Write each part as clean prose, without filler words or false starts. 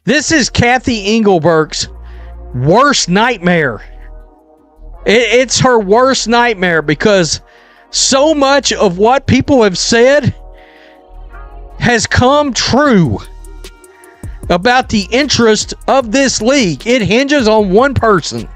This is Cathy Engelbert's worst nightmare. It's her worst nightmare because so much of what people have said has come true about the interest of this league. It hinges on one person,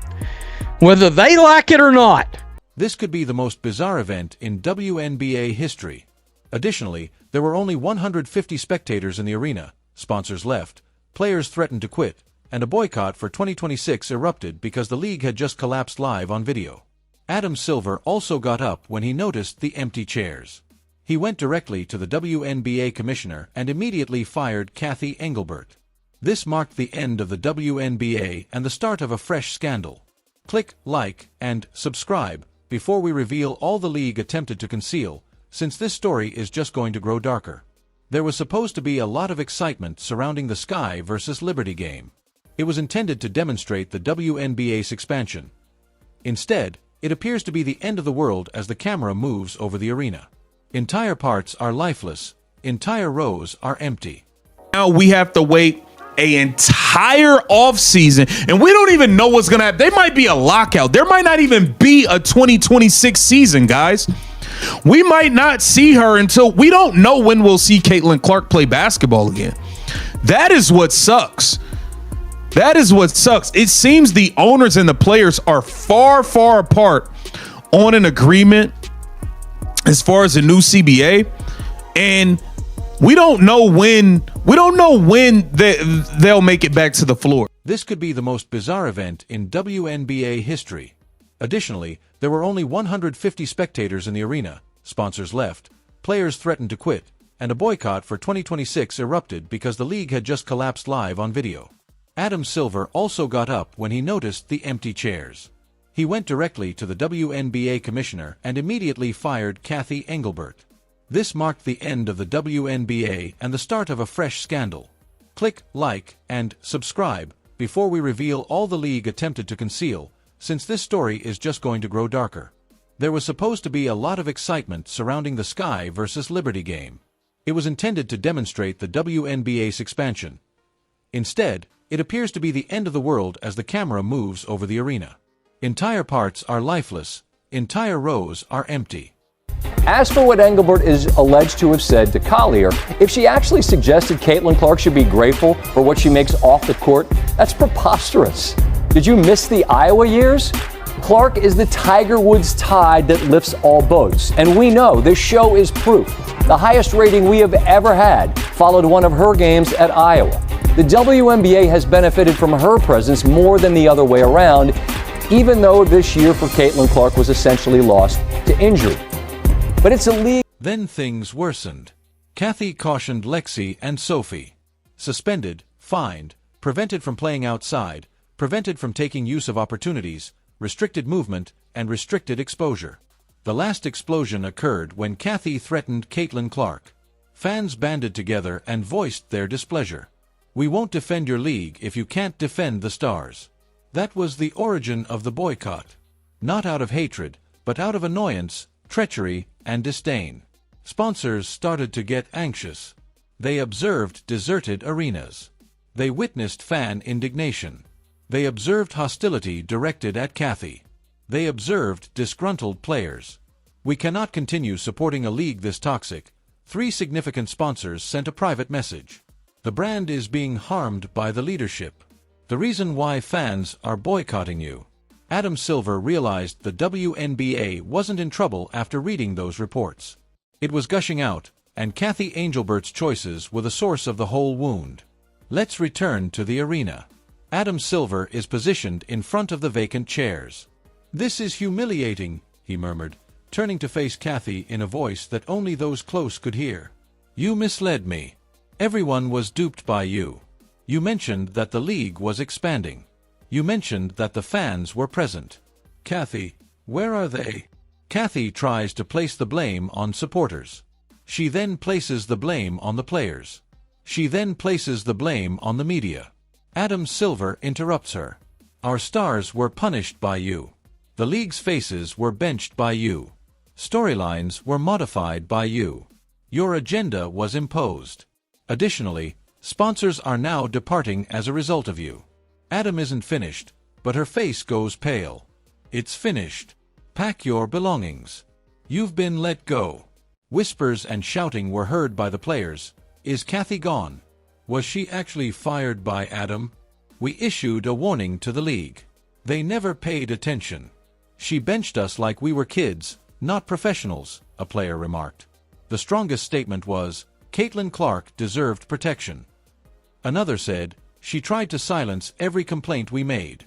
whether they like it or not. This could be the most bizarre event in WNBA history. Additionally, there were only 150 spectators in the arena, sponsors left, players threatened to quit, and a boycott for 2026 erupted because the league had just collapsed live on video. Adam Silver also got up when he noticed the empty chairs. He went directly to the WNBA commissioner and immediately fired Cathy Engelbert. This marked the end of the WNBA and the start of a fresh scandal. Click like and subscribe before we reveal all the league attempted to conceal, since this story is just going to grow darker. There was supposed to be a lot of excitement surrounding the Sky versus Liberty game. It was intended to demonstrate the WNBA's expansion. Instead, it appears to be the end of the world as the camera moves over the arena. Entire parts are lifeless, entire rows are empty. Now we have to wait an entire offseason, and we don't even know what's going to happen. There might be a lockout. There might not even be a 2026 season, guys. We might not see her until we don't know when we'll see Caitlin Clark play basketball again. That is what sucks. That is what sucks. It seems the owners and the players are far, far apart on an agreement as far as a new CBA, and we don't know when they'll make it back to the floor. This could be the most bizarre event in WNBA history. Additionally, there were only 150 spectators in the arena, sponsors left, players threatened to quit, and a boycott for 2026 erupted because the league had just collapsed live on video. Adam Silver also got up when he noticed the empty chairs. He went directly to the WNBA commissioner and immediately fired Cathy Engelbert. This marked the end of the WNBA and the start of a fresh scandal. Click like and subscribe before we reveal all the league attempted to conceal, since this story is just going to grow darker. There was supposed to be a lot of excitement surrounding the Sky versus Liberty game. It was intended to demonstrate the WNBA's expansion. Instead, it appears to be the end of the world as the camera moves over the arena. Entire parts are lifeless, entire rows are empty. As for what Engelbert is alleged to have said to Collier, if she actually suggested Caitlin Clark should be grateful for what she makes off the court, that's preposterous. Did you miss the Iowa years? Clark is the Tiger Woods tide that lifts all boats. And we know this show is proof. The highest rating we have ever had followed one of her games at Iowa. The WNBA has benefited from her presence more than the other way around, even though this year for Caitlin Clark was essentially lost to injury. But it's a league. Then things worsened. Cathy cautioned Lexi and Sophie. Suspended, fined, prevented from playing outside, prevented from taking use of opportunities, restricted movement, and restricted exposure. The last explosion occurred when Cathy threatened Caitlin Clark. Fans banded together and voiced their displeasure. "We won't defend your league if you can't defend the stars." That was the origin of the boycott. Not out of hatred, but out of annoyance, treachery, and disdain. Sponsors started to get anxious. They observed deserted arenas. They witnessed fan indignation. They observed hostility directed at Cathy. They observed disgruntled players. "We cannot continue supporting a league this toxic." 3 significant sponsors sent a private message. The brand is being harmed by the leadership. The reason why fans are boycotting you. Adam Silver realized the WNBA wasn't in trouble after reading those reports. It was gushing out, and Cathy Engelbert's choices were the source of the whole wound. Let's return to the arena. Adam Silver is positioned in front of the vacant chairs. "This is humiliating," he murmured, turning to face Cathy in a voice that only those close could hear. "You misled me. Everyone was duped by you. You mentioned that the league was expanding. You mentioned that the fans were present. Cathy, where are they?" Cathy tries to place the blame on supporters. She then places the blame on the players. She then places the blame on the media. Adam Silver interrupts her. "Our stars were punished by you. The league's faces were benched by you. Storylines were modified by you. Your agenda was imposed. Additionally, Sponsors are now departing as a result of you. Adam isn't finished, but her face goes pale. It's finished. Pack your belongings. You've been let go. Whispers and shouting were heard by the players. Is Cathy gone? Was she actually fired by Adam? We issued a warning to the league. They never paid attention. She benched us like we were kids, not professionals, a player remarked. The strongest statement was, Caitlin Clark deserved protection. Another said, she tried to silence every complaint we made.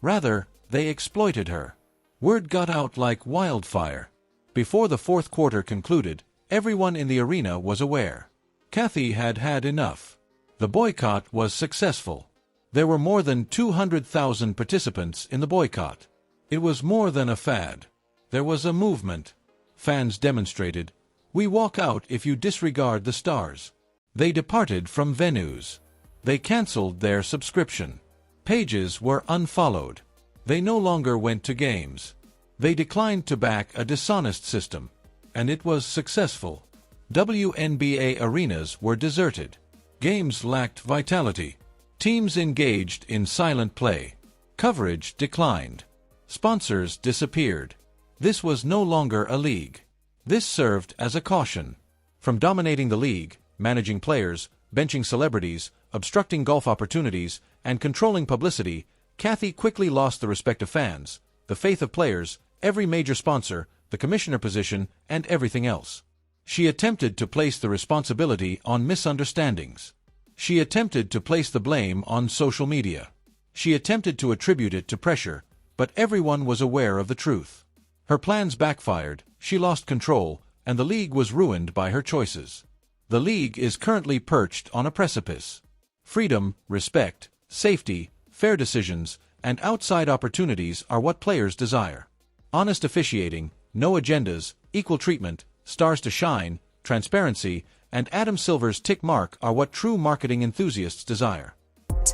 Rather, they exploited her. Word got out like wildfire. Before the fourth quarter concluded, everyone in the arena was aware. Cathy had had enough. The boycott was successful. There were more than 200,000 participants in the boycott. It was more than a fad. There was a movement. Fans demonstrated, we walk out if you disregard the stars. They departed from venues. They canceled their subscription. Pages were unfollowed. They no longer went to games. They declined to back a dishonest system. And it was successful. WNBA arenas were deserted. Games lacked vitality. Teams engaged in silent play. Coverage declined. Sponsors disappeared. This was no longer a league. This served as a caution. From dominating the league, managing players, benching celebrities, obstructing golf opportunities, and controlling publicity, Cathy quickly lost the respect of fans, the faith of players, every major sponsor, the commissioner position, and everything else. She attempted to place the responsibility on misunderstandings. She attempted to place the blame on social media. She attempted to attribute it to pressure, but everyone was aware of the truth. Her plans backfired, she lost control, and the league was ruined by her choices. The league is currently perched on a precipice. Freedom, respect, safety, fair decisions, and outside opportunities are what players desire. Honest officiating, no agendas, equal treatment, stars to shine, transparency, and Adam Silver's tick mark are what true marketing enthusiasts desire.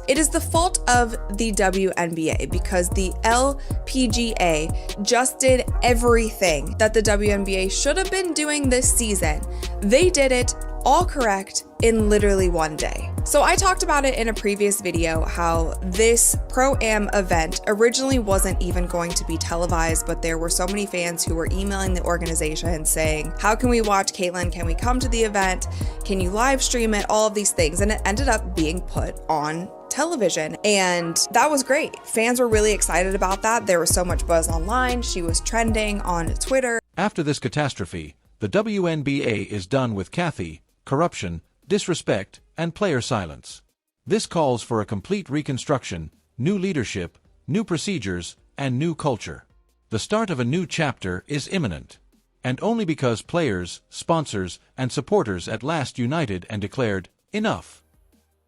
It is the fault of the WNBA because the LPGA just did everything that the WNBA should have been doing this season. They did it all correct in literally one day. So I talked about it in a previous video how this Pro-Am event originally wasn't even going to be televised, but there were so many fans who were emailing the organization saying, how can we watch Caitlin? Can we come to the event? Can you live stream it? All of these things. And it ended up being put on television, and that was great. Fans were really excited about that. There was so much buzz online. She was trending on Twitter. After this catastrophe, the WNBA is done with Cathy, corruption, disrespect, and player silence. This calls for a complete reconstruction, new leadership, new procedures, and new culture. The start of a new chapter is imminent. And only because players, sponsors, and supporters at last united and declared, enough.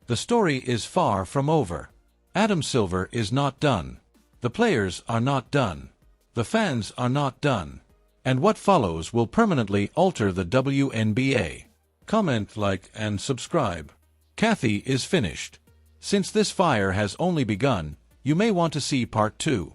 The story is far from over. Adam Silver is not done. The players are not done. The fans are not done. And what follows will permanently alter the WNBA. Comment, like, and subscribe. Cathy is finished. Since this fire has only begun, you may want to see part 2.